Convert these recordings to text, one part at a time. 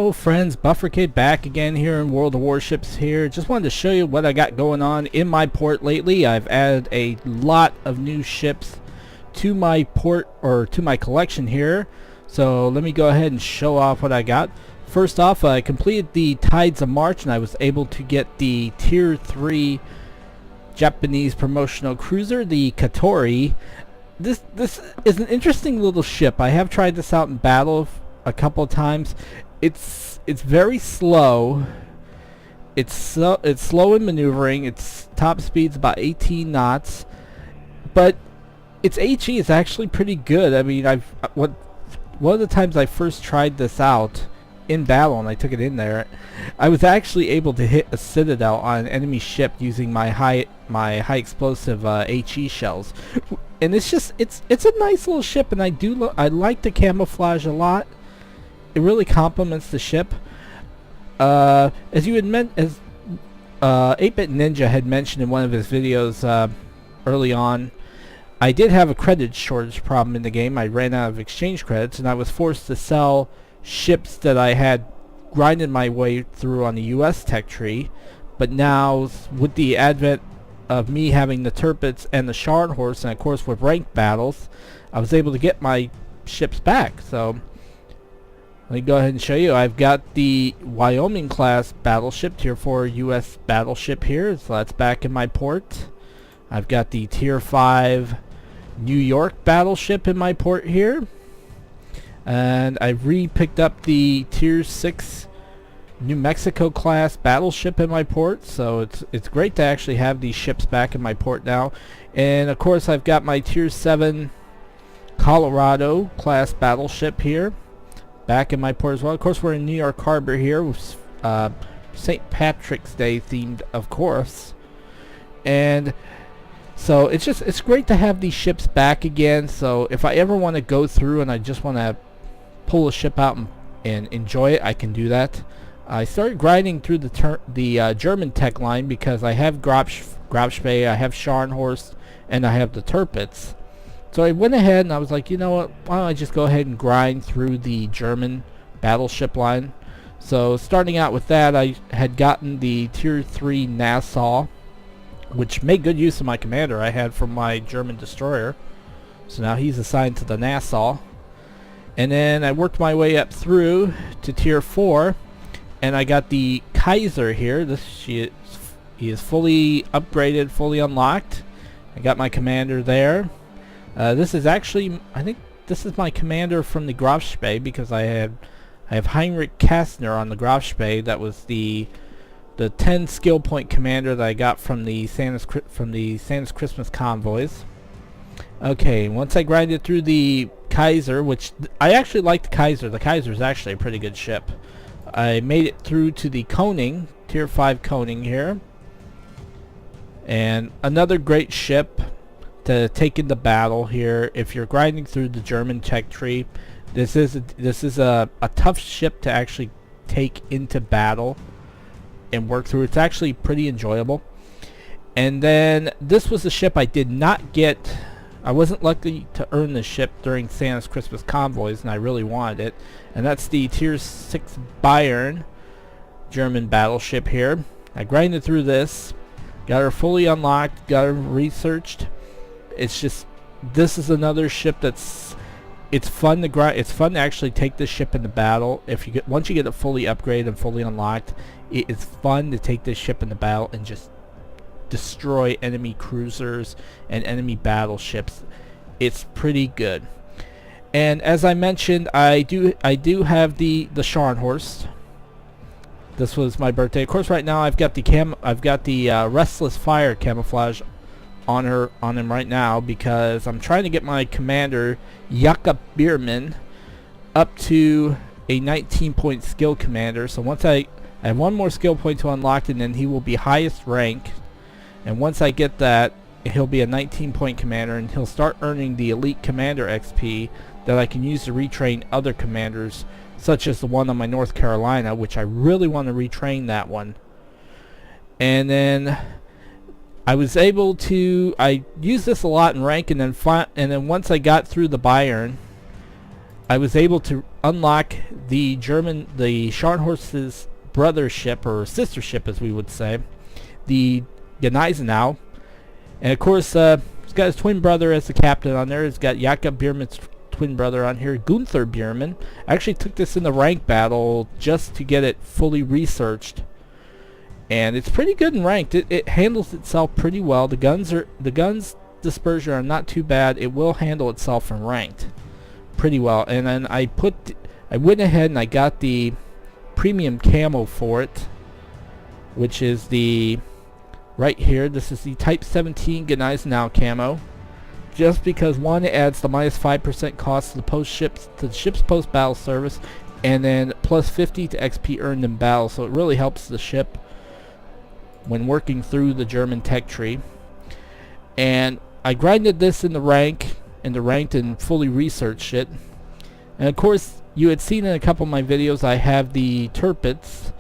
Hello friends, Bufferkid back again here in World of Warships here. Just wanted to show you what I got going on in my port lately. I've added a lot of new ships to my port, or to my collection here. So let me go ahead and show off what I got. First off, I completed the Tides of March and I was able to get the Tier 3 Japanese promotional cruiser, the Katori. This is an interesting little ship. I have tried this out in battle a couple of times. It's very slow. It's slow in maneuvering. Its top speed's about 18 knots, but its HE is actually pretty good. I mean, one of the times I first tried this out in battle and I took it in there, I was actually able to hit a citadel on an enemy ship using my high explosive HE shells, and it's a nice little ship, and I like the camouflage a lot. It really complements the ship. As 8-Bit Ninja had mentioned in one of his videos early on, I did have a credit shortage problem in the game. I ran out of exchange credits and I was forced to sell ships that I had grinded my way through on the US tech tree. But now, with the advent of me having the Turpets and the Scharnhorst, and of course with ranked battles, I was able to get my ships back. So let me go ahead and show you. I've got the Wyoming class battleship, Tier 4 US battleship here, so that's back in my port. I've got the Tier 5 New York battleship in my port here. And I re-picked up the Tier 6 New Mexico class battleship in my port, so it's great to actually have these ships back in my port now. And of course I've got my Tier 7 Colorado class battleship here, back in my port as well. Of course, we're in New York Harbor here with St. Patrick's Day themed, of course. And so it's great to have these ships back again. So if I ever want to go through and I just want to pull a ship out and enjoy it, I can do that. I started grinding through the German tech line because I have Grabspay, I have Scharnhorst, and I have the Turpets. So I went ahead and I was like, you know what, why don't I just go ahead and grind through the German battleship line. So starting out with that, I had gotten the Tier 3 Nassau, which made good use of my commander I had from my German destroyer. So now he's assigned to the Nassau. And then I worked my way up through to Tier 4, and I got the Kaiser here. He is fully upgraded, fully unlocked. I got my commander there. This is actually, I think this is my commander from the Grafspee, because I have Heinrich Kastner on the Grafspee. That was the 10 skill point commander that I got from the Santa's Christmas convoys. Okay, once I grinded through the Kaiser, which I actually like the Kaiser. The Kaiser is actually a pretty good ship. I made it through to the Koning, Tier 5 Koning here, and another great ship to take into battle here. If you're grinding through the German tech tree, this is a tough ship to actually take into battle and work through. It's actually pretty enjoyable. And then this was a ship I did not get. I wasn't lucky to earn this ship during Santa's Christmas convoys, and I really wanted it. And that's the Tier 6 Bayern German battleship here. I grinded through this, got her fully unlocked, got her researched. It's just, this is another ship it's fun to grind. It's fun to actually take this ship into battle. Once you get it fully upgraded and fully unlocked, it is fun to take this ship into battle and just destroy enemy cruisers and enemy battleships. It's pretty good. And as I mentioned, I do have the Scharnhorst. This was my birthday. Of course, right now I've got the Restless Fire camouflage on him right now, because I'm trying to get my commander Jakob Biermann up to a 19-point skill commander. So once I have one more skill point to unlock, and then he will be highest rank. And once I get that, he'll be a 19-point commander, and he'll start earning the Elite Commander XP that I can use to retrain other commanders, such as the one on my North Carolina, which I really want to retrain that one. And then I used this a lot in rank, and then once I got through the Bayern, I was able to unlock the Scharnhorst's brother ship, or sister ship as we would say, the Gneisenau. And of course, he's got his twin brother as the captain on there. He's got Jakob Biermann's twin brother on here, Gunther Biermann. I actually took this in the rank battle just to get it fully researched, and it's pretty good in ranked. It handles itself pretty well. The guns dispersion are not too bad. It will handle itself in ranked pretty well. And then I went ahead and I got the premium camo for it, which is the right here. This is the Type 17 Gneisenau camo, just because one, it adds the minus 5% cost to the ship's post battle service, and then plus 50 to XP earned in battle. So it really helps the ship when working through the German tech tree. And I grinded this in the ranked and fully researched it. And of course, you had seen in a couple of my videos, I have the Tirpitz.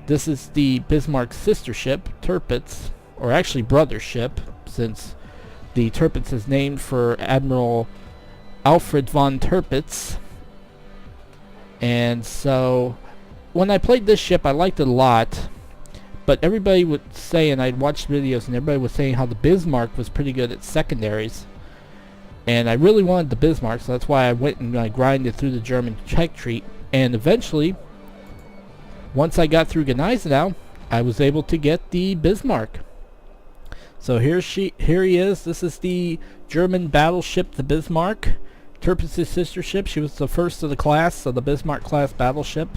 This is the Bismarck's sister ship, Tirpitz, or actually brother ship, since the Tirpitz is named for Admiral Alfred von Tirpitz. And so when I played this ship, I liked it a lot, but everybody would say, and I'd watched videos and everybody was saying how the Bismarck was pretty good at secondaries, and I really wanted the Bismarck, so that's why I went and I grinded through the German tech tree. And eventually, once I got through Gneisenau, I was able to get the Bismarck. So here he is. This is the German battleship, the Bismarck, Tirpitz's sister ship. She was the first of the class, so the Bismarck class battleship.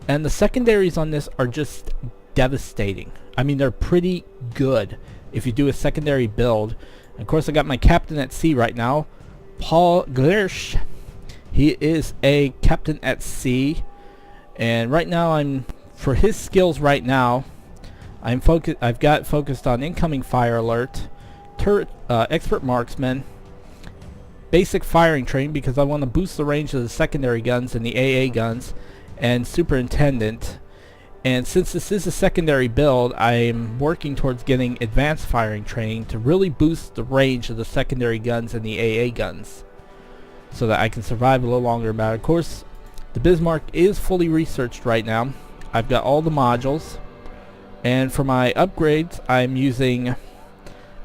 And the secondaries on this are just devastating. I mean, they're pretty good if you do a secondary build. And of course, I got my captain at sea right now, Paul Glersch. He is a captain at sea, and right now for his skills right now, I've got focused on incoming fire alert, expert marksman, basic firing training because I want to boost the range of the secondary guns and the AA guns, and superintendent. And since this is a secondary build, I'm working towards getting advanced firing training to really boost the range of the secondary guns and the AA guns, so that I can survive a little longer. But of course, the Bismarck is fully researched right now. I've got all the modules, and for my upgrades, I'm using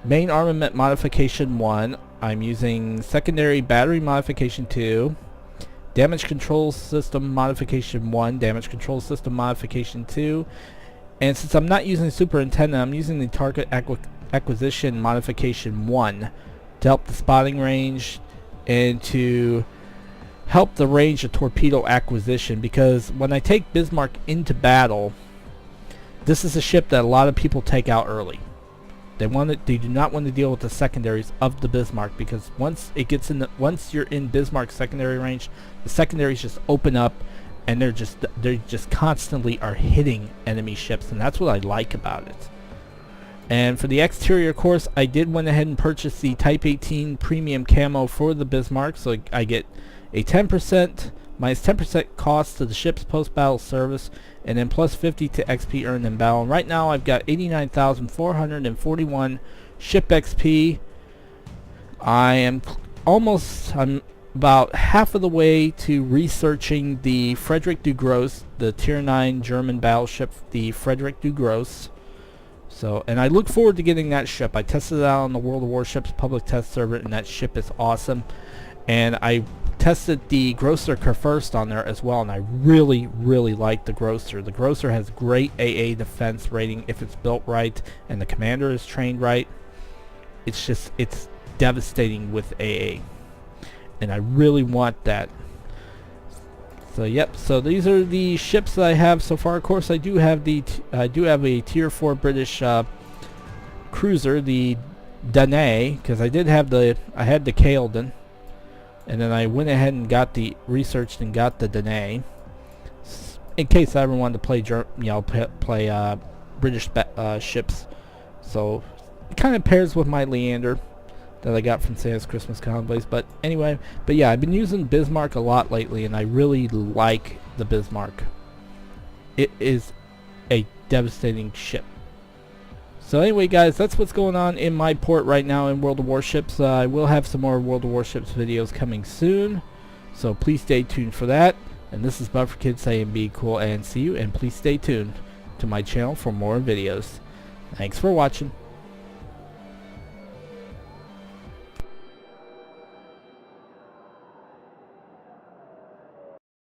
main armament modification 1, I'm using secondary battery modification 2, damage control system modification 1, damage control system modification 2, and since I'm not using superintendent, I'm using the target acquisition modification 1 to help the spotting range and to help the range of torpedo acquisition, because when I take Bismarck into battle, this is a ship that a lot of people take out early. They do not want to deal with the secondaries of the Bismarck, because once you're in Bismarck's secondary range, the secondaries just open up, and they're just constantly are hitting enemy ships, and that's what I like about it. And for the exterior, of course, I did went ahead and purchase the Type 18 premium camo for the Bismarck, so I get a 10% minus 10% cost to the ship's post-battle service, and then plus 50 to XP earned in battle. And right now I've got 89,441 ship XP. I'm about half of the way to researching the Friedrich du Gross, the Tier 9 German battleship, the Friedrich du Gross. So, and I look forward to getting that ship. I tested it out on the World of Warships public test server, and that ship is awesome. And I tested the Grosser first on there as well, and I really like the Grosser. The Grosser has great AA defense rating if it's built right and the commander is trained right. It's devastating with AA, and I really want that. So yep, so these are the ships that I have so far. Of course, I do have a Tier 4 British cruiser, the Danae, because I had the Kaelden. And then I went ahead and researched and got the Danae, in case I ever wanted to play British ships. So it kind of pairs with my Leander that I got from Santa's Christmas Convoys. But anyway, yeah, I've been using Bismarck a lot lately, and I really like the Bismarck. It is a devastating ship. So anyway, guys, that's what's going on in my port right now in World of Warships. I will have some more World of Warships videos coming soon. So please stay tuned for that. And this is Bufferkid saying be cool and see you, and please stay tuned to my channel for more videos. Thanks for watching.